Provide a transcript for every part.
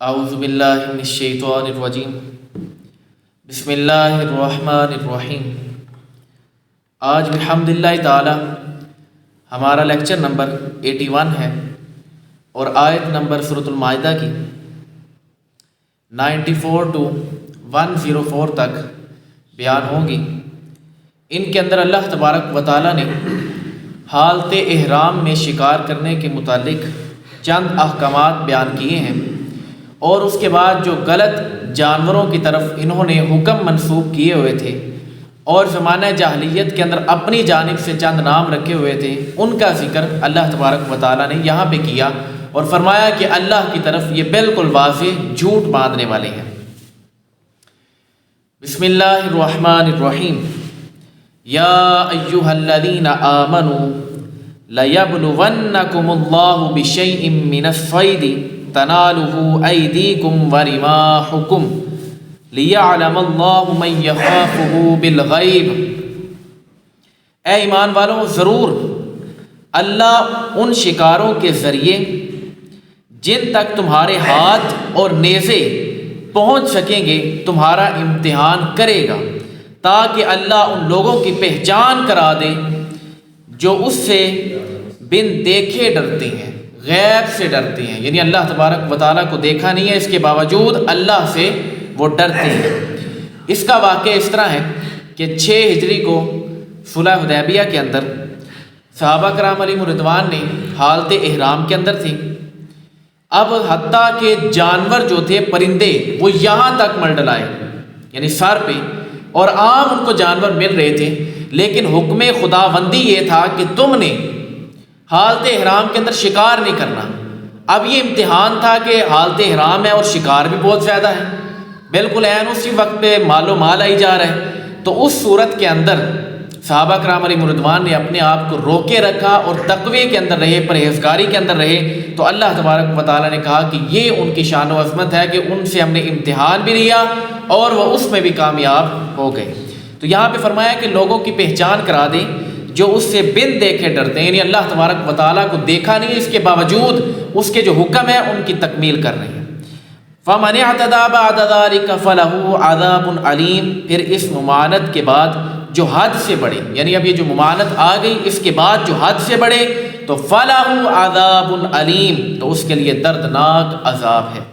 اعوذ باللہ من الشیطان الرجیم بسم اللہ الرحمن الرحیم۔ آج بحمد اللہ تعالی ہمارا لیکچر نمبر 81 ہے اور آیت نمبر سورۃ المائدہ کی 94 to 104 تک بیان ہوگی۔ ان کے اندر اللہ تبارک و تعالی نے حالت احرام میں شکار کرنے کے متعلق چند احکامات بیان کیے ہیں، اور اس کے بعد جو غلط جانوروں کی طرف انہوں نے حکم منسوب کیے ہوئے تھے اور زمانہ جاہلیت کے اندر اپنی جانب سے چند نام رکھے ہوئے تھے، ان کا ذکر اللہ تبارک و تعالیٰ نے یہاں پہ کیا اور فرمایا کہ اللہ کی طرف یہ بالکل واضح جھوٹ باندھنے والے ہیں۔ بسم اللہ الرحمن الرحیم۔ یا ایہا الذین آمنوا لیبلونکم اللہ بشیء من الصید تنالہ ایدیکم ورماحکم لیعلم اللہ من یخافہ بالغیب۔ اے ایمان والوں، ضرور اللہ ان شکاروں کے ذریعے جن تک تمہارے ہاتھ اور نیزے پہنچ سکیں گے تمہارا امتحان کرے گا، تاکہ اللہ ان لوگوں کی پہچان کرا دے جو اس سے بن دیکھے ڈرتے ہیں، غیب سے ڈرتے ہیں، یعنی اللہ تبارک و تعالیٰ کو دیکھا نہیں ہے، اس کے باوجود اللہ سے وہ ڈرتے ہیں۔ اس کا واقعہ اس طرح ہے کہ 6 ہجری کو صلح حدیبیہ کے اندر صحابہ کرام علیہم رضوان نے حالت احرام کے اندر تھے۔ اب حتیٰ کہ جانور جو تھے، پرندے، وہ یہاں تک منڈلائے، یعنی سر پہ، اور عام ان کو جانور مل رہے تھے، لیکن حکم خداوندی یہ تھا کہ تم نے حالت احرام کے اندر شکار نہیں کرنا۔ اب یہ امتحان تھا کہ حالت احرام ہے اور شکار بھی بہت زیادہ ہے، بالکل عین اسی وقت پہ مال و مال آئی جا رہا ہے۔ تو اس صورت کے اندر صحابہ کرام علیہم رضوان نے اپنے آپ کو روکے رکھا اور تقوی کے اندر رہے، پرہیزگاری کے اندر رہے۔ تو اللہ تبارک و تعالیٰ نے کہا کہ یہ ان کی شان و عظمت ہے کہ ان سے ہم نے امتحان بھی لیا اور وہ اس میں بھی کامیاب ہو گئے۔ تو یہاں پہ فرمایا کہ لوگوں کی پہچان کرا دیں جو اس سے بن دیکھے ڈرتے ہیں، یعنی اللہ تبارک و تعالیٰ کو دیکھا نہیں، اس کے باوجود اس کے جو حکم ہے ان کی تکمیل کر رہے ہیں۔ فَمَنِ اعْتَدَىٰ بَعْدَ ذَلِكَ فَلَهُ عَذَابٌ عَلِيمٌ۔ پھر اس ممانت کے بعد جو حد سے بڑھے، یعنی اب یہ جو ممانت آ گئی، اس کے بعد جو حد سے بڑھے تو فَلَهُ عَذَابٌ عَلِيمٌ، تو اس کے لیے دردناک عذاب ہے۔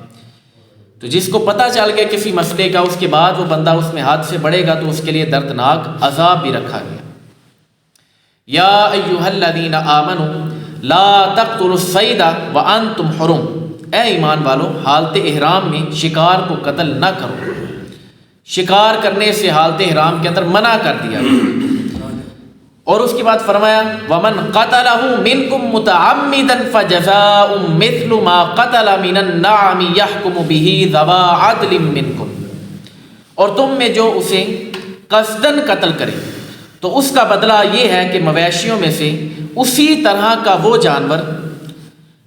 تو جس کو پتہ چل گیا کسی مسئلے کا، اس کے بعد وہ بندہ اس میں حد سے بڑھے گا تو اس کے لیے دردناک عذاب بھی رکھا گیا۔ یا ایہا الذین آمنوا لا تقتلوا الصید وانتم حرم۔ اے ایمان والو، حالت احرام میں شکار کو قتل نہ کرو۔ شکار کرنے سے حالت احرام کے اندر منع کر دیا گیا، اور اس کے بعد فرمایا وَمَنْ قَتَلَهُ مِنْكُمْ مُتَعَمِّدًا فَجَزَاءٌ مِثْلُ مَا قَتَلَ مِنَ النَّعَمِ يَحْكُمُ بِهِ ذَوَا عَدْلٍ مِّنْكُمْ۔ اور تم میں جو اسے قصداً قتل کرے تو اس کا بدلہ یہ ہے کہ مویشیوں میں سے اسی طرح کا وہ جانور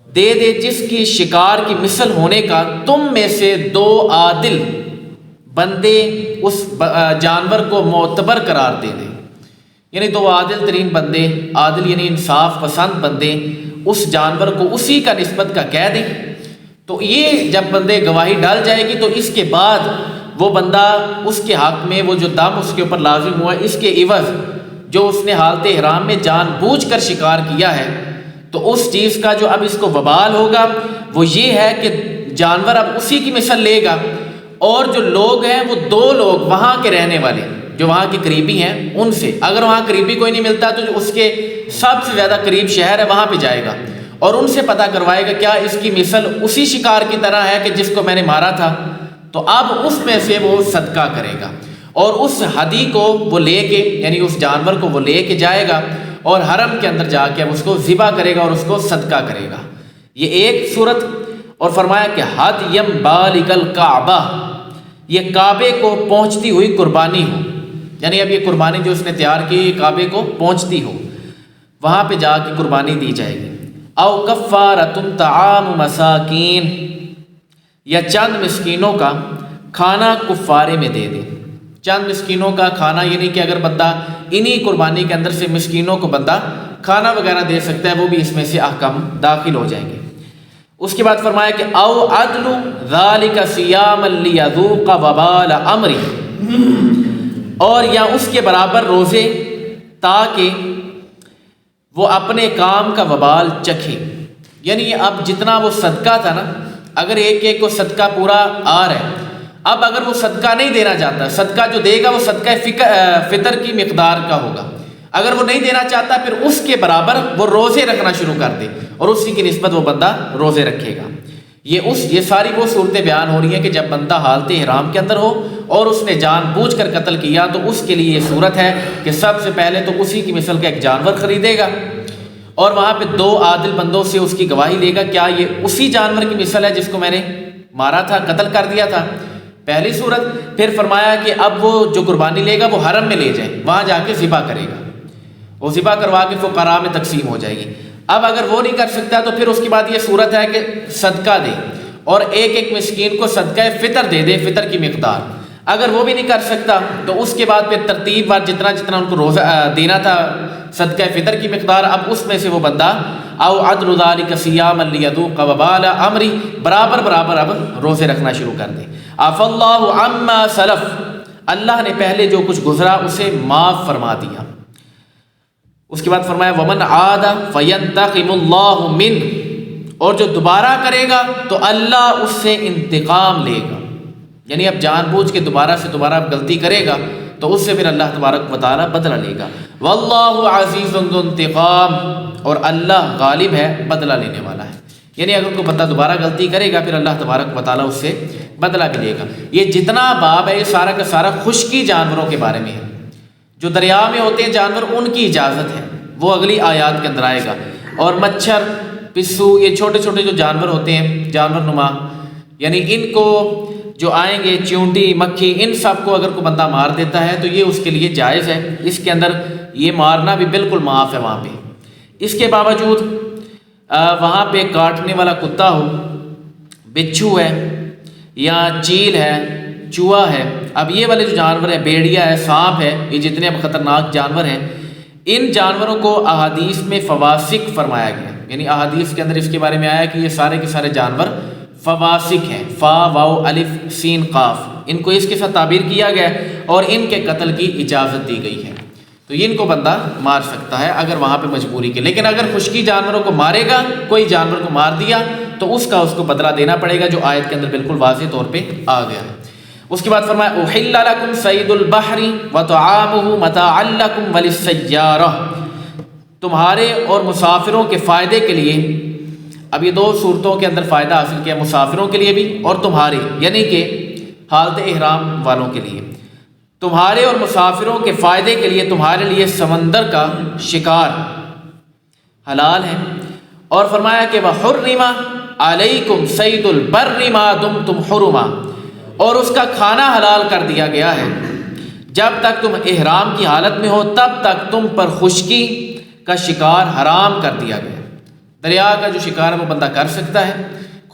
دے دے جس کی شکار کی مثل ہونے کا تم میں سے 2 عادل بندے اس جانور کو معتبر قرار دے دیں، یعنی 2 عادل ترین بندے، عادل یعنی انصاف پسند بندے، اس جانور کو اسی کا نسبت کا کہہ دیں۔ تو یہ جب بندے گواہی ڈال جائے گی تو اس کے بعد وہ بندہ اس کے حق میں وہ جو دم اس کے اوپر لازم ہوا، اس کے عوض جو اس نے حالت احرام میں جان بوجھ کر شکار کیا ہے، تو اس چیز کا جو اب اس کو وبال ہوگا وہ یہ ہے کہ جانور اب اسی کی مثل لے گا، اور جو لوگ ہیں وہ 2 لوگ وہاں کے رہنے والے جو وہاں کے قریبی ہیں، ان سے اگر وہاں قریبی کوئی نہیں ملتا تو جو اس کے سب سے زیادہ قریب شہر ہے وہاں پہ جائے گا اور ان سے پتہ کروائے گا کیا اس کی مثل اسی شکار کی طرح ہے کہ جس کو میں نے مارا تھا، تو اب اس میں سے وہ صدقہ کرے گا، اور اس ہدی کو وہ لے کے، یعنی اس جانور کو وہ لے کے جائے گا اور حرم کے اندر جا کے اب اس کو ذبح کرے گا اور اس کو صدقہ کرے گا۔ یہ ایک صورت۔ اور فرمایا کہ ہدیم بالغ الکعبہ، یہ کعبے کو پہنچتی ہوئی قربانی ہو، یعنی اب یہ قربانی جو اس نے تیار کی یہ کعبے کو پہنچتی ہو، وہاں پہ جا کے قربانی دی جائے گی۔ او کفارۃ طعام مساکین، یا چند مسکینوں کا کھانا کفارے میں دے دیں۔ چند مسکینوں کا کھانا یعنی کہ اگر بندہ انہی قربانی کے اندر سے مسکینوں کو بندہ کھانا وغیرہ دے سکتا ہے، وہ بھی اس میں سے احکام داخل ہو جائیں گے۔ اس کے بعد فرمایا کہ او عدل ذالک صیاما لیذوق وبال امری، اور یا اس کے برابر روزے تاکہ وہ اپنے کام کا وبال چکھے۔ یعنی اب جتنا وہ صدقہ تھا نا، اگر ایک ایک کو صدقہ پورا آ رہا ہے، اب اگر وہ صدقہ نہیں دینا چاہتا، صدقہ جو دے گا وہ صدقہ فطر کی مقدار کا ہوگا، اگر وہ نہیں دینا چاہتا پھر اس کے برابر وہ روزے رکھنا شروع کر دے اور اسی کی نسبت وہ بندہ روزے رکھے گا۔ یہ ساری وہ صورتیں بیان ہو رہی ہیں کہ جب بندہ حالت احرام کے اندر ہو اور اس نے جان بوجھ کر قتل کیا تو اس کے لیے یہ صورت ہے کہ سب سے پہلے تو اسی کی مثل کا ایک جانور خریدے گا اور وہاں پہ 2 عادل بندوں سے اس کی گواہی لے گا، کیا یہ اسی جانور کی مثل ہے جس کو میں نے مارا تھا، قتل کر دیا تھا، پہلی صورت۔ پھر فرمایا کہ اب وہ جو قربانی لے گا وہ حرم میں لے جائے، وہاں جا کے ذبح کرے گا، وہ ذبح کروا کے فقراء میں تقسیم ہو جائے گی۔ اب اگر وہ نہیں کر سکتا تو پھر اس کے بعد یہ صورت ہے کہ صدقہ دے اور ایک ایک مسکین کو صدقہ فطر دے دے، فطر کی مقدار۔ اگر وہ بھی نہیں کر سکتا تو اس کے بعد پھر ترتیب وار جتنا جتنا ان کو روزہ دینا تھا صدقہ فطر کی مقدار، اب اس میں سے وہ بندہ او عدل ذالک صیاما لیذوق وبال امری، برابر برابر اب روزے رکھنا شروع کر دے۔ عفا اللہ عما سلف، اللہ نے پہلے جو کچھ گزرا اسے معاف فرما دیا۔ اس کے بعد فرمایا ومن عاد فینتقم اللہ منہ، اور جو دوبارہ کرے گا تو اللہ اس سے انتقام لے گا، یعنی اب جان بوجھ کے دوبارہ سے دوبارہ اب غلطی کرے گا تو اس سے پھر اللہ تبارک و تعالیٰ بدلہ لے گا۔ واللہ عزیز ذو انتقام، اور اللہ غالب ہے، بدلہ لینے والا ہے۔ یعنی اگر کوئی بندہ دوبارہ غلطی کرے گا پھر اللہ تبارک و تعالیٰ اس سے بدلہ بھی لے گا۔ یہ جتنا باب ہے یہ سارا کا سارا خشکی جانوروں کے بارے میں ہے، جو دریا میں ہوتے ہیں جانور ان کی اجازت ہے، وہ اگلی آیات کے اندر آئے گا۔ اور مچھر، پسو، یہ چھوٹے چھوٹے جو جانور ہوتے ہیں جانور نما، یعنی ان کو جو آئیں گے، چیونٹی، مکھی، ان سب کو اگر کوئی بندہ مار دیتا ہے تو یہ اس کے لیے جائز ہے، اس کے اندر یہ مارنا بھی بالکل معاف ہے وہاں پہ۔ اس کے باوجود وہاں پہ کاٹنے والا کتا ہو، بچھو ہے یا چیل ہے، چوہا ہے، اب یہ والے جو جانور ہیں، بیڑیا ہے، سانپ ہے، یہ جتنے اب خطرناک جانور ہیں، ان جانوروں کو احادیث میں فواسق فرمایا گیا، یعنی احادیث کے اندر اس کے بارے میں آیا کہ یہ سارے کے سارے جانور فواسق ہیں، فا واو الف سین قاف، ان کو اس کے ساتھ تعبیر کیا گیا اور ان کے قتل کی اجازت دی گئی ہے، تو ان کو بندہ مار سکتا ہے اگر وہاں پہ مجبوری کے۔ لیکن اگر خشکی جانوروں کو مارے گا، کوئی جانور کو مار دیا تو اس کو بدلہ دینا پڑے گا، جو آیت کے اندر بالکل واضح طور پہ آ گیا ہے۔ اس کے بعد فرمایا احل لکم صید البحر وطعامہ متاعا لکم وللسیارہ، تمہارے اور مسافروں کے فائدے کے لیے، اب یہ 2 صورتوں کے اندر فائدہ حاصل کیا، مسافروں کے لیے بھی اور تمہارے، یعنی کہ حالت احرام والوں کے لیے، تمہارے اور مسافروں کے فائدے کے لیے تمہارے لیے سمندر کا شکار حلال ہے، اور فرمایا کہ وحرم علیکم صید البر ما دمتم حرما، اور اس کا کھانا حلال کر دیا گیا ہے جب تک تم احرام کی حالت میں ہو، تب تک تم پر خشکی کا شکار حرام کر دیا گیا۔ دریا کا جو شکار ہے وہ بندہ کر سکتا ہے،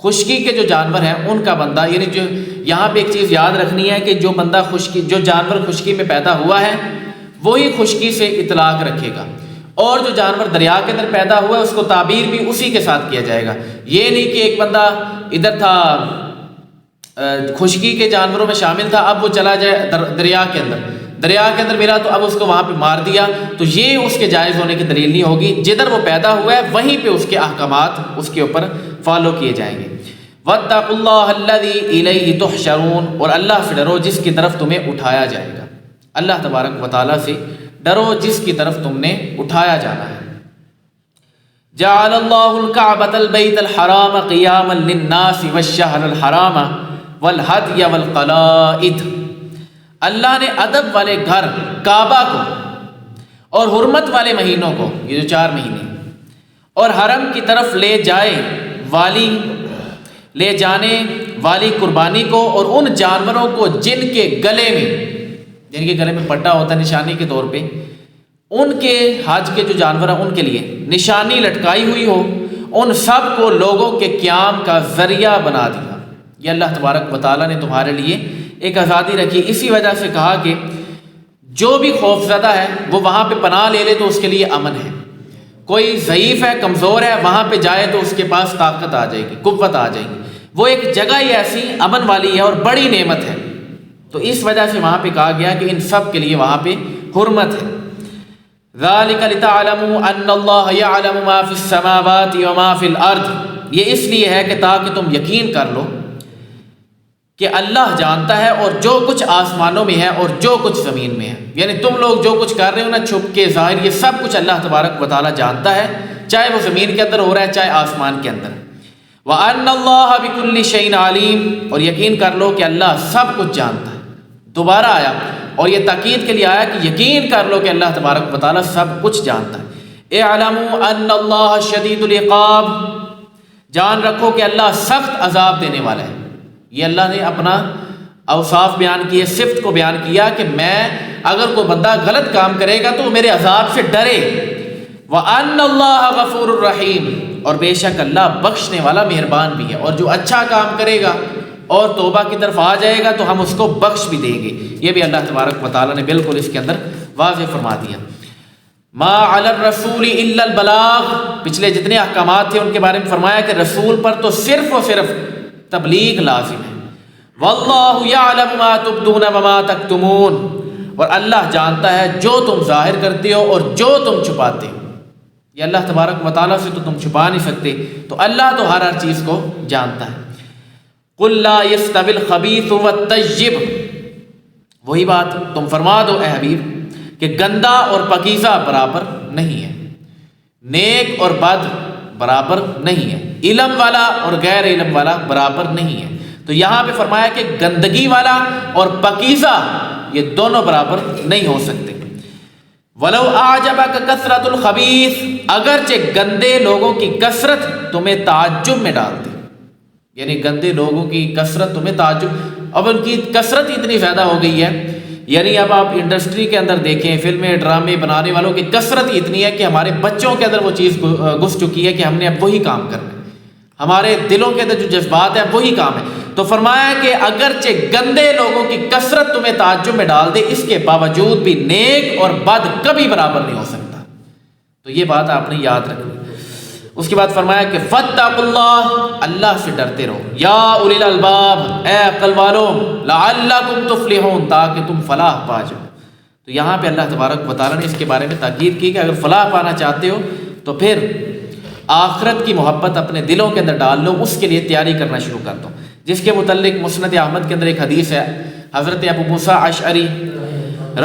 خشکی کے جو جانور ہیں ان کا بندہ، یعنی جو یہاں پہ ایک چیز یاد رکھنی ہے کہ جو بندہ جو جانور خشکی میں پیدا ہوا ہے وہی خشکی سے اطلاق رکھے گا، اور جو جانور دریا کے اندر پیدا ہوا ہے اس کو تعبیر بھی اسی کے ساتھ کیا جائے گا۔ یہ نہیں کہ ایک بندہ ادھر تھا خشکی کے جانوروں میں شامل تھا، اب وہ چلا جائے دریا کے اندر ملا تو اب اس کو وہاں پہ مار دیا، تو یہ اس کے جائز ہونے کی دلیل نہیں ہوگی۔ جدھر وہ پیدا ہوا ہے وہیں پہ اس کے احکامات اس کے اوپر فالو کیے جائیں گے۔ واتقوا اللہ الذی الیہ تحشرون، اور اللہ سے ڈرو جس کی طرف تمہیں اٹھایا جائے گا، اللہ تبارک و تعالیٰ سے ڈرو جس کی طرف تم نے اٹھایا جانا ہے۔ جعل اللہ الکعبۃ البیت الحرام قیاما للناس والشہر الحرام والہدی والقلائد، اللہ نے ادب والے گھر کعبہ کو اور حرمت والے مہینوں کو، یہ جو 4 مہینے، اور حرم کی طرف لے جانے والی قربانی کو، اور ان جانوروں کو جن کے گلے میں پٹا ہوتا ہے نشانی کے طور پہ، ان کے حج کے جو جانور ہیں ان کے لیے نشانی لٹکائی ہوئی ہو، ان سب کو لوگوں کے قیام کا ذریعہ بنا دیا۔ یہ اللہ تبارک و تعالیٰ نے تمہارے لیے ایک آزادی رکھی، اسی وجہ سے کہا کہ جو بھی خوف زدہ ہے وہ وہاں پہ پناہ لے لے تو اس کے لیے امن ہے، کوئی ضعیف ہے، کمزور ہے، وہاں پہ جائے تو اس کے پاس طاقت آ جائے گی، قوت آ جائے گی. وہ ایک جگہ ہی ایسی امن والی ہے اور بڑی نعمت ہے، تو اس وجہ سے وہاں پہ کہا گیا کہ ان سب کے لیے وہاں پہ حرمت ہے. ذالک لتعلموا ان اللہ یعلم ما فی السماوات وما فی الارض، یہ اس لیے ہے کہ تاکہ تم یقین کر لو کہ اللہ جانتا ہے اور جو کچھ آسمانوں میں ہے اور جو کچھ زمین میں ہے. یعنی تم لوگ جو کچھ کر رہے ہو نا، چھپ کے ظاہر، یہ سب کچھ اللہ تبارک و تعالیٰ جانتا ہے، چاہے وہ زمین کے اندر ہو رہا ہے چاہے آسمان کے اندر. وَأَنَّ اللَّهَ بِكُلِّ شَيْءٍ عَلِيمٌ، اور یقین کر لو کہ اللہ سب کچھ جانتا ہے. دوبارہ آیا اور یہ تاکید کے لیے آیا کہ یقین کر لو کہ اللہ تبارک و تعالیٰ سب کچھ جانتا ہے. اعلموا ان اللہ شدید العقاب، جان رکھو کہ اللہ سخت عذاب دینے والا ہے. یہ اللہ نے اپنا اوصاف بیان کیے، صفت کو بیان کیا کہ میں اگر کوئی بندہ غلط کام کرے گا تو وہ میرے عذاب سے ڈرے. وَأَنَّ اللَّهَ غَفُورٌ رَحِيمٌ، اور بے شک اللہ بخشنے والا مہربان بھی ہے، اور جو اچھا کام کرے گا اور توبہ کی طرف آ جائے گا تو ہم اس کو بخش بھی دیں گے. یہ بھی اللہ تبارک و تعالیٰ نے بالکل اس کے اندر واضح فرما دیا. ما علی الرسول الا البلاغ، پچھلے جتنے احکامات تھے ان کے بارے میں فرمایا کہ رسول پر تو صرف اور صرف تبلیغ لازم ہے. واللہ یعلم ما تبدون وما تکتمون، اور اللہ جانتا ہے جو تم ظاہر کرتے ہو اور جو تم چھپاتے ہو. یہ اللہ تبارک و تعالیٰ سے تو تم چھپا نہیں سکتے، تو اللہ تو ہر چیز کو جانتا ہے. قل لا یستوی الخبیث والطیب، وہی بات تم فرما دو اے حبیب کہ گندا اور پاکیزہ برابر نہیں ہے، نیک اور بد برابر نہیں ہے، علم والا اور غیر علم والا برابر نہیں ہے. تو یہاں پہ فرمایا کہ گندگی والا اور پاکیزہ یہ دونوں برابر نہیں ہو سکتے. وَلَوْ أَعْجَبَكَ كَثْرَةُ الْخَبِيثِ، اگرچہ گندے لوگوں کی کثرت تمہیں تعجب میں ڈال دے، یعنی گندے لوگوں کی کثرت تمہیں تعجب، اب ان کی کثرت اتنی زیادہ ہو گئی ہے. یعنی اب آپ انڈسٹری کے اندر دیکھیں، فلمیں ڈرامے بنانے والوں کی کثرت اتنی ہے کہ ہمارے بچوں کے اندر وہ چیز گھس چکی ہے کہ ہم نے اب وہی کام کرنا ہے، ہمارے دلوں کے اندر جو جذبات ہیں وہی کام ہے. تو فرمایا کہ اگرچہ گندے لوگوں کی کثرت تمہیں تعجب میں ڈال دے، اس کے باوجود بھی نیک اور بد کبھی برابر نہیں ہو سکتا. تو یہ بات آپ نے یاد رکھنی. اس کے بعد فرمایا کہ فاتقوا اللہ، اللہ سے ڈرتے رہو، یا اولی الالباب، اے عقل والوں، لعلکم تفلحون، تاکہ تم فلاح پا جاؤ. تو یہاں پہ اللہ تبارک و تعالیٰ نے اس کے بارے میں تاکید کی کہ اگر فلاح پانا چاہتے ہو تو پھر آخرت کی محبت اپنے دلوں کے اندر ڈال لو، اس کے لیے تیاری کرنا شروع کر دو. جس کے متعلق مسند احمد کے اندر ایک حدیث ہے، حضرت ابو موسیٰ اشعری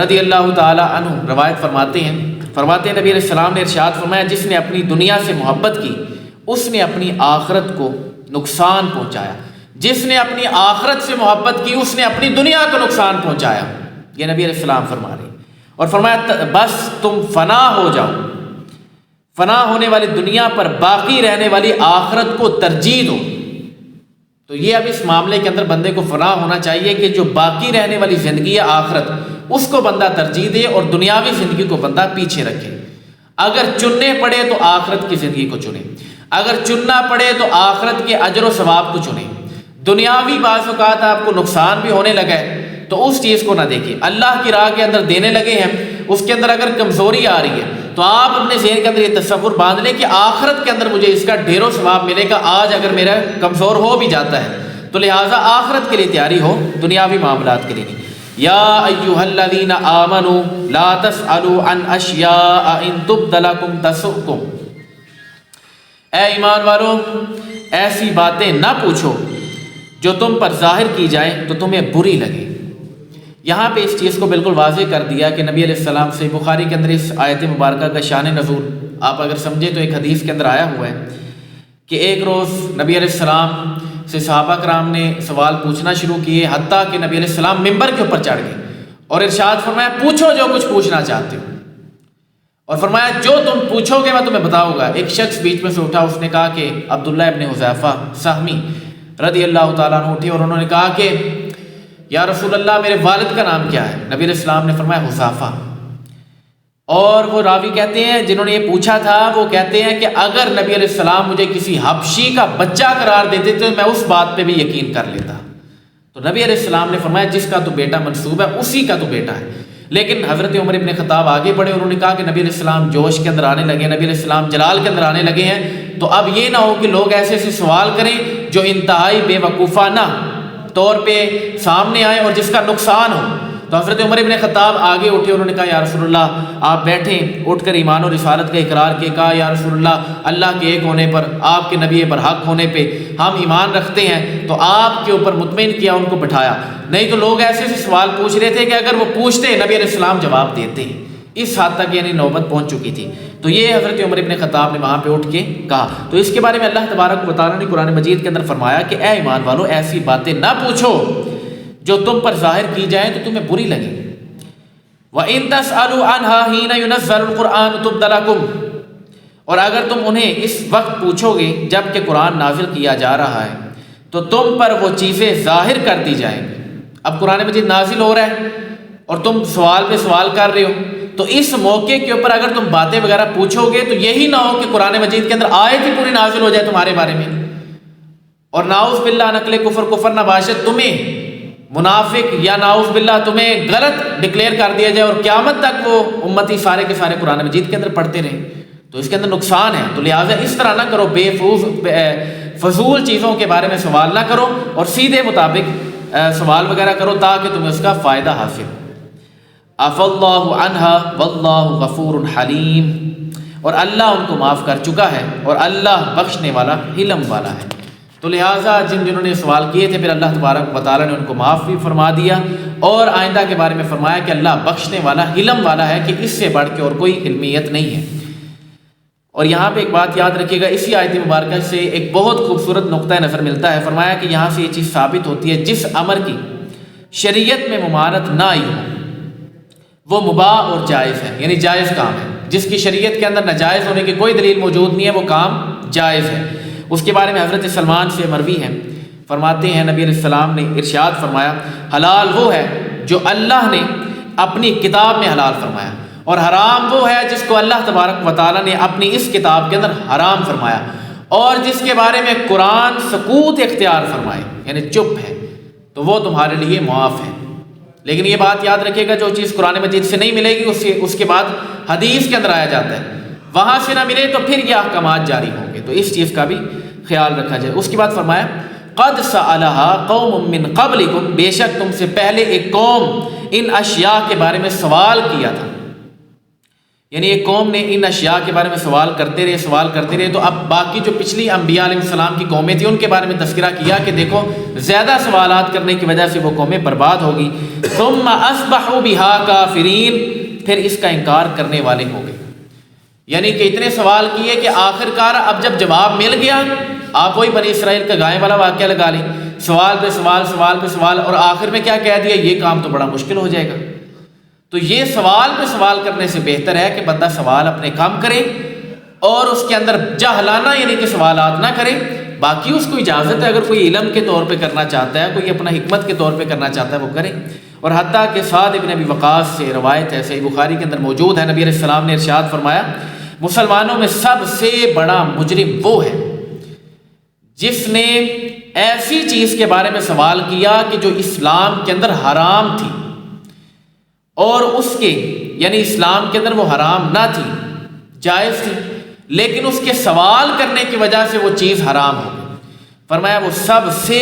رضی اللہ تعالی عنہ روایت فرماتے ہیں نبی علیہ السلام نے ارشاد فرمایا، جس نے اپنی دنیا سے محبت کی اس نے اپنی آخرت کو نقصان پہنچایا، جس نے اپنی آخرت سے محبت کی اس نے اپنی دنیا کو نقصان پہنچایا. یہ نبی علیہ السلام فرما رہے ہیں. اور فرمایا بس تم فنا ہو جاؤ، فنا ہونے والی دنیا پر باقی رہنے والی آخرت کو ترجیح دو. تو یہ اب اس معاملے کے اندر بندے کو فنا ہونا چاہیے کہ جو باقی رہنے والی زندگی ہے آخرت، اس کو بندہ ترجیح دے اور دنیاوی زندگی کو بندہ پیچھے رکھے. اگر چننے پڑے تو آخرت کی زندگی کو چنے، اگر چننا پڑے تو آخرت کے اجر و ثواب کو چنے. دنیاوی بعض اوقات آپ کو نقصان بھی ہونے لگا ہے تو اس چیز کو نہ دیکھیں. اللہ کی راہ کے اندر دینے لگے ہیں، اس کے اندر اگر کمزوری آ رہی ہے تو آپ اپنے ذہن کے اندر یہ تصور باندھ لیں کہ آخرت کے اندر مجھے اس کا ڈھیروں ثواب ملے گا. آج اگر میرا کمزور ہو بھی جاتا ہے تو لہٰذا آخرت کے لیے تیاری ہو، دنیاوی معاملات کے لیے نہیں. یا ایھا الذین آمنوا لا تسألوا عن اشیاء ان تبد لکم تسؤکم، اے ایمان والو ایسی باتیں نہ پوچھو جو تم پر ظاہر کی جائیں تو تمہیں بری لگے. یہاں پہ اس چیز کو بالکل واضح کر دیا کہ نبی علیہ السلام سے بخاری کے اندر اس آیت مبارکہ کا شان نزول آپ اگر سمجھے تو ایک حدیث کے اندر آیا ہوا ہے کہ ایک روز نبی علیہ السلام سے صحابہ کرام نے سوال پوچھنا شروع کیے، حتیٰ کہ نبی علیہ السلام ممبر کے اوپر چڑھ گئے اور ارشاد فرمایا پوچھو جو کچھ پوچھنا چاہتے ہو، اور فرمایا جو تم پوچھو گے میں تمہیں بتاؤں گا. ایک شخص بیچ میں سے اٹھا، اس نے کہا کہ عبداللہ ابن حذیفہ سہمی رضی اللہ تعالیٰ عنہ اٹھے اور انہوں نے کہا کہ یا رسول اللہ میرے والد کا نام کیا ہے؟ نبی علیہ السلام نے فرمایا حذیفہ. اور وہ راوی کہتے ہیں جنہوں نے یہ پوچھا تھا وہ کہتے ہیں کہ اگر نبی علیہ السلام مجھے کسی حبشی کا بچہ قرار دیتے تو میں اس بات پہ بھی یقین کر لیتا. تو نبی علیہ السلام نے فرمایا جس کا تو بیٹا منسوب ہے اسی کا تو بیٹا ہے. لیکن حضرت عمر ابن خطاب آگے بڑھے اور انہوں نے کہا کہ نبی علیہ السلام جوش کے اندر آنے لگے، نبی علیہ السلام جلال کے اندر آنے لگے ہیں، تو اب یہ نہ ہو کہ لوگ ایسے ایسے سوال کریں جو انتہائی بے وقوفانہ طور پہ سامنے آئیں اور جس کا نقصان ہو۔ تو حضرت عمر ابن خطاب آگے اٹھے، انہوں نے کہا یا رسول اللہ آپ بیٹھیں، اٹھ کر ایمان و رسالت کا اقرار کیا، کہا یا رسول اللہ کے ایک ہونے پر، آپ کے نبی برحق ہونے پہ ہم ایمان رکھتے ہیں، تو آپ کے اوپر مطمئن کیا، ان کو بٹھایا۔ نہیں تو لوگ ایسے ایسے سوال پوچھ رہے تھے کہ اگر وہ پوچھتے نبی علیہ السلام جواب دیتے، اس حد تک یعنی نوبت پہنچ چکی تھی۔ تو یہ حضرت عمر ابن خطاب نے وہاں پہ اٹھ کے کہا۔ تو اس کے بارے میں اللہ تبارک و تعالیٰ نے قرآن مجید کے اندر فرمایا کہ اے ایمان والو ایسی باتیں نہ پوچھو جو تم پر ظاہر کی جائیں تو تمہیں بری لگیں۔ وَإِن تَسْأَلُوا عَنْهَا حِينَ يُنَزَّلُ الْقُرْآنُ تُبْدَ لَكُمْ، اور اگر تم انہیں اس وقت پوچھو گے جب کہ قرآن نازل کیا جا رہا ہے تو تم پر وہ چیزیں ظاہر کر دی جائیں گی۔ اب قرآن مجید نازل ہو رہا ہے اور تم سوال پہ سوال کر رہے ہو، تو اس موقع کے اوپر اگر تم باتیں وغیرہ پوچھو گے تو یہی نہ ہو کہ قرآن مجید کے اندر آیت ہی پوری نازل ہو جائے تمہارے بارے میں، اور نعوذ باللہ نقل کفر نباشت تمہیں منافق یا نعوذ باللہ تمہیں غلط ڈکلیئر کر دیا جائے اور قیامت تک وہ امتی سارے کے سارے قرآن مجید کے اندر پڑھتے رہیں، تو اس کے اندر نقصان ہے۔ تو لہٰذا اس طرح نہ کرو، فضول چیزوں کے بارے میں سوال نہ کرو اور سیدھے مطابق سوال وغیرہ کرو تاکہ تمہیں اس کا فائدہ حاصل ہو۔ عفا اللہ عنہا واللہ غفور حلیم، اور اللہ ان کو معاف کر چکا ہے اور اللہ بخشنے والا حلم والا ہے۔ تو لہٰذا جنہوں نے سوال کیے تھے پھر اللہ تبارک و تعالیٰ نے ان کو معاف بھی فرما دیا اور آئندہ کے بارے میں فرمایا کہ اللہ بخشنے والا حلم والا ہے، کہ اس سے بڑھ کے اور کوئی حلمیت نہیں ہے۔ اور یہاں پہ ایک بات یاد رکھیے گا، اسی آیت مبارکہ سے ایک بہت خوبصورت نقطہ نظر ملتا ہے۔ فرمایا کہ یہاں سے یہ چیز ثابت ہوتی ہے جس امر کی شریعت میں ممانعت نہ آئی ہو وہ مباح اور جائز ہے، یعنی جائز کام ہے۔ جس کی شریعت کے اندر ناجائز ہونے کی کوئی دلیل موجود نہیں ہے وہ کام جائز ہے۔ اس کے بارے میں حضرت سلمان سے مروی ہے، فرماتے ہیں نبی علیہ السلام نے ارشاد فرمایا حلال وہ ہے جو اللہ نے اپنی کتاب میں حلال فرمایا، اور حرام وہ ہے جس کو اللہ تبارک و تعالیٰ نے اپنی اس کتاب کے اندر حرام فرمایا، اور جس کے بارے میں قرآن سکوت اختیار فرمائے یعنی چپ ہے تو وہ تمہارے لیے معاف ہے۔ لیکن یہ بات یاد رکھیے گا جو چیز قرآن مجید سے نہیں ملے گی اس کے بعد حدیث کے اندر آیا جاتا ہے، وہاں سے نہ ملے تو پھر یہ احکامات جاری ہوں گے، تو اس چیز کا بھی خیال رکھا جائے۔ اس کے بعد فرمایا قد سألها قوم من قبلکم، بے شک تم سے پہلے ایک قوم ان اشیاء کے بارے میں سوال کیا تھا، یعنی ایک قوم نے ان اشیاء کے بارے میں سوال کرتے رہے، تو اب باقی جو پچھلی انبیاء علیہ السلام کی قومیں تھیں ان کے بارے میں تذکرہ کیا کہ دیکھو زیادہ سوالات کرنے کی وجہ سے وہ قومیں برباد ہوگی۔ ثم اصبحوا بها کافرین، پھر اس کا انکار کرنے والے ہو گئے، یعنی کہ اتنے سوال کیے کہ آخر کار اب جب جواب مل گیا، آپ وہی بنی اسرائیل کا گائے والا واقعہ لگا لیں، سوال پہ سوال، اور آخر میں کیا کہہ دیا، یہ کام تو بڑا مشکل ہو جائے گا۔ تو یہ سوال پہ سوال کرنے سے بہتر ہے کہ بندہ سوال اپنے کم کرے اور اس کے اندر جاہلانہ یعنی کہ سوالات نہ کرے، باقی اس کو اجازت ہے اگر کوئی علم کے طور پہ کرنا چاہتا ہے، کوئی اپنا حکمت کے طور پہ کرنا چاہتا ہے وہ کرے۔ اور حتیٰ کہ سعد ابن ابی وقاص سے روایت ہے، صحیح بخاری کے اندر موجود ہے، نبی علیہ السلام نے ارشاد فرمایا مسلمانوں میں سب سے بڑا مجرم وہ ہے جس نے ایسی چیز کے بارے میں سوال کیا کہ جو اسلام کے اندر حرام تھی، اور اس کے یعنی اسلام کے اندر وہ حرام نہ تھی، جائز تھی، لیکن اس کے سوال کرنے کی وجہ سے وہ چیز حرام ہو گئی۔ فرمایا وہ سب سے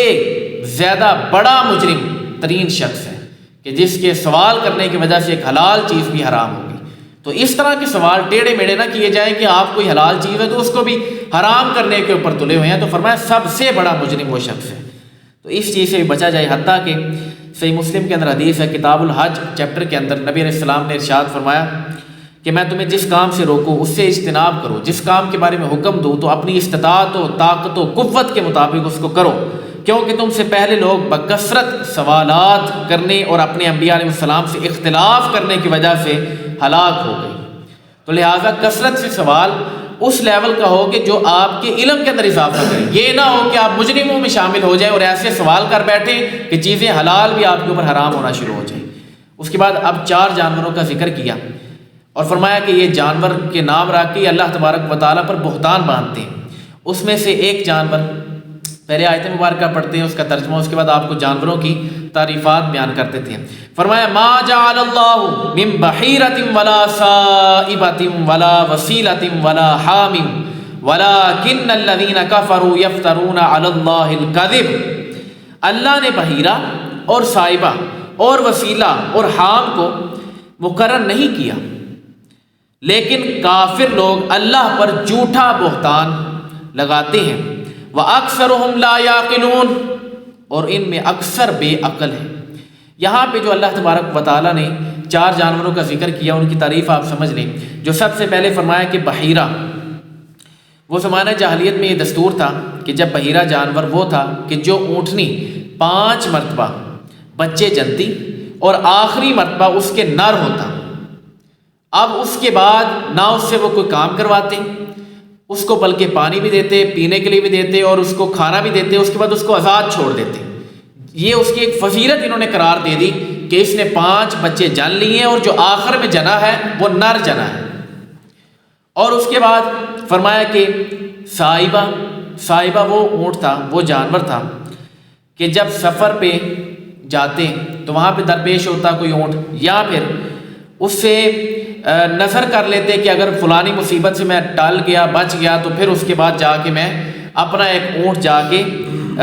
زیادہ بڑا مجرم ترین شخص ہے کہ جس کے سوال کرنے کی وجہ سے ایک حلال چیز بھی حرام ہوگی۔ تو اس طرح کے سوال ٹیڑھے میڑھے نہ کیے جائیں کہ آپ کوئی حلال چیز ہے تو اس کو بھی حرام کرنے کے اوپر تلے ہوئے ہیں، تو فرمایا سب سے بڑا مجرم وہ شخص ہے۔ تو اس چیز سے بھی بچا جائے۔ حتیٰ کہ صحیح مسلم کے اندر حدیث ہے، کتاب الحج چیپٹر کے اندر نبی علیہ السلام نے ارشاد فرمایا کہ میں تمہیں جس کام سے روکوں اس سے اجتناب کرو، جس کام کے بارے میں حکم دوں تو اپنی استطاعت و طاقت و قوت کے مطابق اس کو کرو، کیونکہ تم سے پہلے لوگ بکثرت سوالات کرنے اور اپنے انبیاء علیہ السلام سے اختلاف کرنے کی وجہ سے ہلاک ہو گئی۔ تو لہٰذا کثرت سے سوال اس لیول کا ہو کہ جو آپ کے علم کے اندر اضافہ کرے، یہ نہ ہو کہ آپ مجرموں میں شامل ہو جائیں اور ایسے سوال کر بیٹھیں کہ چیزیں حلال بھی آپ کے اوپر حرام ہونا شروع ہو جائیں۔ اس کے بعد اب 4 جانوروں کا ذکر کیا اور فرمایا کہ یہ جانور کے نام رکھ کے اللہ تبارک و تعالیٰ پر بہتان باندھتے ہیں۔ اس میں سے ایک جانور، پہلے آیت مبارکہ پڑھتے ہیں اس کا ترجمہ، اس کے بعد آپ کو جانوروں کی تعریفات بیان کرتے تھے۔ فرمایا ما جعل اللہ من بحیرۃ ولا صائبۃ ولا وسیلۃ ولا حام ولکن الذین کفروا یفترون علی اللہ الکذب، اللہ نے بحیرہ اور صائبہ اور وسیلہ اور حام کو مقرر نہیں کیا، لیکن کافر لوگ اللہ پر جھوٹا بہتان لگاتے ہیں، وَأَكْثَرُهُمْ لَا يَعْقِلُونَ، اور ان میں اکثر بے عقل ہیں۔ یہاں پہ جو اللہ تبارک و تعالیٰ نے 4 جانوروں کا ذکر کیا، ان کی تعریف آپ سمجھ لیں۔ جو سب سے پہلے فرمایا کہ بحیرہ، وہ زمانہ جاہلیت میں یہ دستور تھا کہ جب بحیرہ جانور وہ تھا کہ جو اونٹنی 5 مرتبہ بچے جنتی اور آخری مرتبہ اس کے نر ہوتا، اب اس کے بعد نہ اس سے وہ کوئی کام کرواتے، اس کو بلکہ پانی بھی دیتے، پینے کے لیے بھی دیتے اور اس کو کھانا بھی دیتے، اس کے بعد اس کو آزاد چھوڑ دیتے۔ یہ اس کی ایک فضیلت انہوں نے قرار دے دی کہ اس نے 5 بچے جن لیے اور جو آخر میں جنا ہے وہ نر جنا ہے۔ اور اس کے بعد فرمایا کہ صائبہ وہ اونٹ تھا، وہ جانور تھا کہ جب سفر پہ جاتے تو وہاں پہ درپیش ہوتا کوئی اونٹ، یا پھر اس سے نظر کر لیتے کہ اگر فلانی مصیبت سے میں ٹل گیا، بچ گیا، تو پھر اس کے بعد جا کے میں اپنا ایک اونٹ جا کے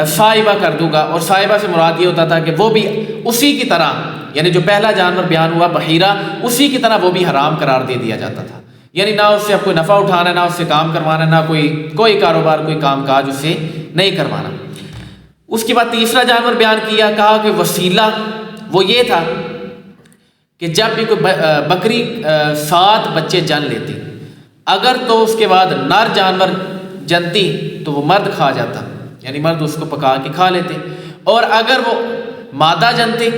صائبہ کر دوں گا۔ اور صائبہ سے مراد یہ ہوتا تھا کہ وہ بھی اسی کی طرح، یعنی جو پہلا جانور بیان ہوا بحیرہ، اسی کی طرح وہ بھی حرام قرار دے دیا جاتا تھا، یعنی نہ اس سے اب کوئی نفع اٹھانا، نہ اس سے کام کروانا، نہ کوئی کاروبار، کوئی کام کاج اس سے نہیں کروانا۔ اس کے بعد تیسرا جانور بیان کیا، کہا کہ وسیلہ وہ یہ تھا کہ جب بھی کوئی بکری 7 بچے جن لیتی، اگر تو اس کے بعد نر جانور جنتی تو وہ مرد کھا جاتا، یعنی مرد اس کو پکا کے کھا لیتے، اور اگر وہ مادہ جنتے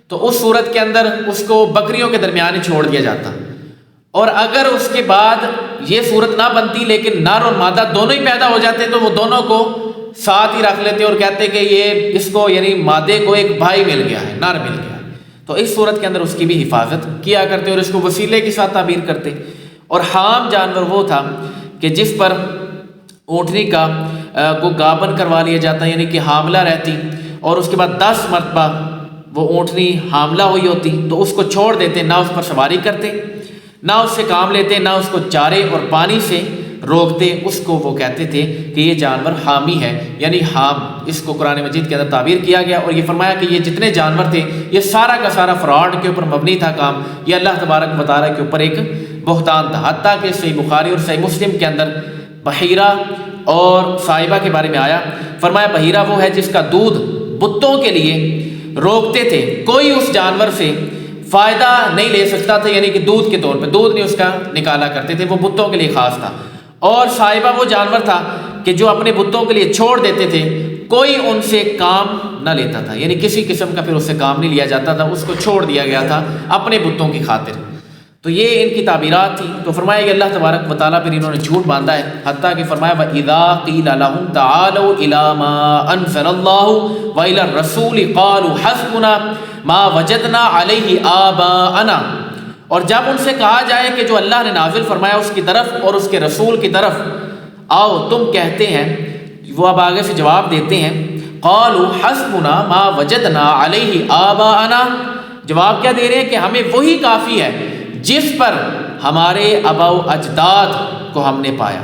تو اس صورت کے اندر اس کو بکریوں کے درمیان ہی چھوڑ دیا جاتا، اور اگر اس کے بعد یہ صورت نہ بنتی لیکن نر اور مادہ دونوں ہی پیدا ہو جاتے تو وہ دونوں کو ساتھ ہی رکھ لیتے اور کہتے کہ یہ اس کو، یعنی مادے کو ایک بھائی مل گیا ہے، نر مل گیا ہے، تو اس صورت کے اندر اس کی بھی حفاظت کیا کرتے اور اس کو وسیلے کے ساتھ تعبیر کرتے۔ اور حام جانور وہ تھا کہ جس پر اونٹنی کا کو گابن کروا لیا جاتا، یعنی کہ حاملہ رہتی اور اس کے بعد 10 مرتبہ وہ اونٹنی حاملہ ہوئی ہوتی تو اس کو چھوڑ دیتے، نہ اس پر سواری کرتے، نہ اس سے کام لیتے، نہ اس کو چارے اور پانی سے روکتے، اس کو وہ کہتے تھے کہ یہ جانور حامی ہے، یعنی حام، اس کو قرآن مجید کے اندر تعبیر کیا گیا۔ اور یہ فرمایا کہ یہ جتنے جانور تھے یہ سارا کا سارا فراڈ کے اوپر مبنی تھا کام، یہ اللہ تبارک و تعالیٰ کے اوپر ایک بہتان تھا، حتیٰ کہ صحیح بخاری اور صحیح مسلم کے اندر بحیرہ اور صائبہ کے بارے میں آیا، فرمایا بحیرہ وہ ہے جس کا دودھ بتوں کے لیے روکتے تھے، کوئی اس جانور سے فائدہ نہیں لے سکتا تھا، یعنی کہ دودھ کے طور پہ دودھ نہیں اس کا نکالا کرتے تھے، وہ بتوں کے لیے خاص تھا۔ اور صائبہ وہ جانور تھا کہ جو اپنے بتوں کے لیے چھوڑ دیتے تھے، کوئی ان سے کام نہ لیتا تھا، یعنی کسی قسم کا پھر اس سے کام نہیں لیا جاتا تھا، اس کو چھوڑ دیا گیا تھا اپنے بتوں کی خاطر۔ تو یہ ان کی تعبیرات تھیں۔ تو فرمایا کہ اللہ تبارک و تعالیٰ پھر انہوں نے جھوٹ باندھا ہے، حتیٰ کہ فرمایا وَإِذَا قِيلَ لَهُمْ تَعَالَوْا إِلَىٰ مَا أَنزَلَ اللَّهُ وَإِلَى الرَّسُولِ قَالُوا حَسْبُنَا مَا وَجَدْنَا عَلَيْهِ آبَاءَنَا، اور جب ان سے کہا جائے کہ جو اللہ نے نازل فرمایا اس کی طرف اور اس کے رسول کی طرف آؤ، تم کہتے ہیں، وہ اب آگے سے جواب دیتے ہیں، قَالُوا حَسْبُنَا مَا وَجَدْنَا عَلَيْهِ آبَاءَنَا، جواب کیا دے رہے ہیں کہ ہمیں وہی کافی ہے جس پر ہمارے آباء و اجداد کو ہم نے پایا،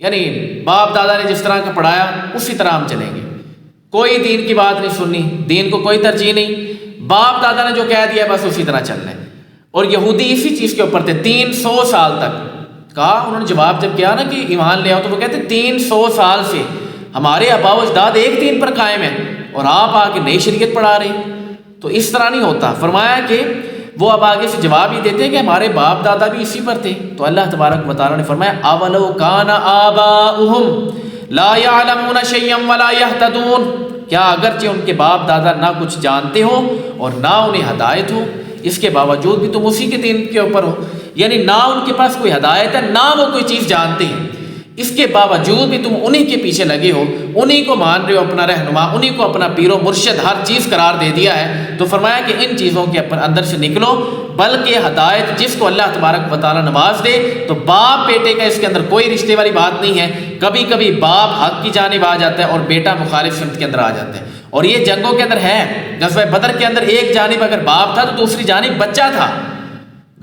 یعنی باپ دادا نے جس طرح کا پڑھایا اسی طرح ہم چلیں گے، کوئی دین کی بات نہیں سننی، دین کو کوئی ترجیح نہیں، باپ دادا نے جو کہہ دیا بس اسی طرح چلنا ہے۔ اور یہودی اسی چیز کے اوپر تھے 300 سال تک، کہا انہوں نے جواب جب کیا نا کہ ایمان لے آؤ، تو وہ کہتے 300 سال سے ہمارے آباء و اجداد ایک دین پر قائم ہیں اور آپ آ کے نئی شریعت پڑھا رہے ہیں، تو اس طرح نہیں ہوتا۔ فرمایا کہ وہ اب آگے سے جواب ہی دیتے ہیں کہ ہمارے باپ دادا بھی اسی پر تھے، تو اللہ تبارک و تعالیٰ نے فرمایا اولو کان آباؤہم لا یعلمون شیئا ولا یہتدون، کیا اگرچہ ان کے باپ دادا نہ کچھ جانتے ہو اور نہ انہیں ہدایت ہو، اس کے باوجود بھی تم اسی کے دین کے اوپر ہو، یعنی نہ ان کے پاس کوئی ہدایت ہے، نہ وہ کوئی چیز جانتے ہیں، اس کے باوجود بھی تم انہی کے پیچھے لگے ہو، انہی کو مان رہے ہو اپنا رہنما، انہی کو اپنا پیر و مرشد ہر چیز قرار دے دیا ہے۔ تو فرمایا کہ ان چیزوں کے اندر سے نکلو، بلکہ ہدایت جس کو اللہ تبارک و تعالیٰ نواز دے، تو باپ بیٹے کا اس کے اندر کوئی رشتے والی بات نہیں ہے، کبھی کبھی باپ حق کی جانب آ جاتا ہے اور بیٹا مخالف سمت کے اندر آ جاتا ہے، اور یہ جنگوں کے اندر ہے. غزوہ بدر کے اندر ایک جانب اگر باپ تھا تو دوسری جانب بچہ تھا.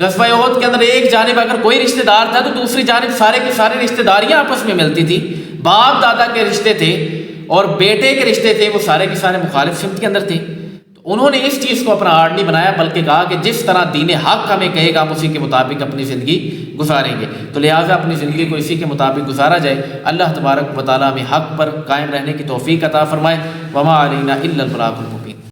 غزوہ احد کے اندر ایک جانب اگر کوئی رشتہ دار تھا تو دوسری جانب سارے کے سارے رشتہ داریاں آپس میں ملتی تھی. باپ دادا کے رشتے تھے اور بیٹے کے رشتے تھے، وہ سارے کے سارے مخالف سمت کے اندر تھے. تو انہوں نے اس چیز کو اپنا آڑ نہیں بنایا، بلکہ کہا کہ جس طرح دین حق ہمیں کہے گا ہم اسی کے مطابق اپنی زندگی گزاریں گے. تو لہٰذا اپنی زندگی کو اسی کے مطابق گزارا جائے. اللہ تبارک و تعالیٰ ہمیں حق پر قائم رہنے کی توفیق عطا فرمائے. وما علینا الا البلاغ المبین.